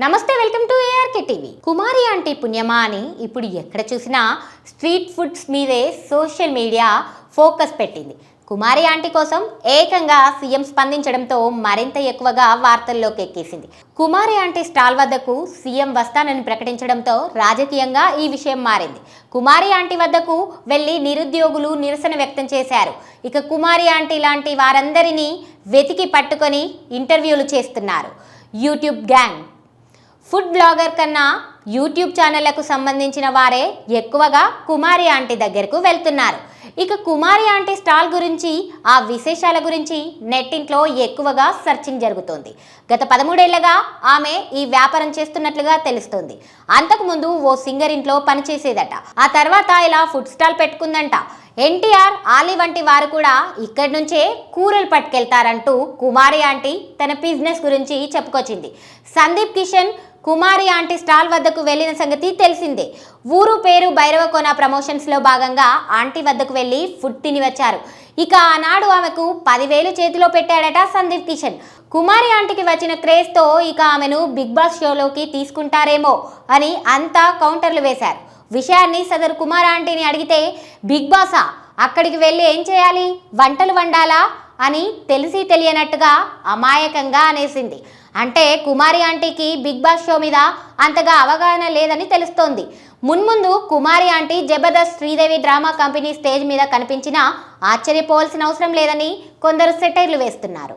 నమస్తే, welcome to ARK TV. Kumari aunty పుణ్యమా అని ఇప్పుడు ఎక్కడ చూసినా స్ట్రీట్ ఫుడ్స్ మీదే సోషల్ మీడియా ఫోకస్ పెట్టింది. కుమారి ఆంటీ కోసం ఏకంగా సీఎం స్పందించడంతో మరింత ఎక్కువగా వార్తల్లోకి ఎక్కేసింది. కుమారి ఆంటీ స్టాల్ వద్దకు సీఎం వస్తానని ప్రకటించడంతో రాజకీయంగా ఈ విషయం మారింది. కుమారి ఆంటీ వద్దకు వెళ్లి నిరుద్యోగులు నిరసన వ్యక్తం చేశారు. ఇక కుమారి ఆంటీ లాంటి వారందరినీ వెతికి పట్టుకొని ఇంటర్వ్యూలు చేస్తున్నారు యూట్యూబ్ గ్యాంగ్. ఫుడ్ బ్లాగర్ కన్నా యూట్యూబ్ ఛానళ్లకు సంబంధించిన వారే ఎక్కువగా కుమారి ఆంటీ దగ్గరకు వెళ్తున్నారు. ఇక కుమారి ఆంటీ స్టాల్ గురించి, ఆ విశేషాల గురించి నెట్టింట్లో ఎక్కువగా సెర్చింగ్ జరుగుతోంది. గత 13 ఏళ్లుగా ఆమె ఈ వ్యాపారం చేస్తున్నట్లుగా తెలుస్తోంది. అంతకుముందు ఓ సింగర్ ఇంట్లో పనిచేసేదట. ఆ తర్వాత ఇలా ఫుడ్ స్టాల్ పెట్టుకుందంట. ఎన్టీఆర్, ఆలీ వంటి వారు కూడా ఇక్కడి నుంచే కూరలు పట్టుకెళ్తారంటూ కుమారి ఆంటీ తన బిజినెస్ గురించి చెప్పుకొచ్చింది. సందీప్ కిషన్ కుమారి ఆంటీ స్టాల్ వద్దకు వెళ్లిన సంగతి తెలిసిందే. ఊరు పేరు భైరవకోన ప్రమోషన్స్లో భాగంగా ఆంటీ వద్దకు వెళ్లి ఫుడ్ తిని వచ్చారు. ఇక ఆనాడు ఆమెకు 10,000 చేతిలో పెట్టాడట సందీప్ కిషన్. కుమారి ఆంటీకి వచ్చిన క్రేజ్తో ఇక ఆమెను బిగ్ బాస్ షోలోకి తీసుకుంటారేమో అని అంతా కౌంటర్లు వేశారు. విషయాన్ని సదరు కుమారి ఆంటీని అడిగితే, బిగ్ బాసా, అక్కడికి వెళ్ళి ఏం చేయాలి, వంటలు వండాలా అని తెలిసి తెలియనట్టుగా అమాయకంగా అనేసింది. అంటే కుమారి ఆంటీకి బిగ్ బాస్ షో మీద అంతగా అవగాహన లేదని తెలుస్తోంది. మున్ముందు Kumari aunty Jabardasth Sridevi drama company stage మీద కనిపించినా ఆశ్చర్యపోవాల్సిన అవసరం లేదని కొందరు సెటైర్లు వేస్తున్నారు.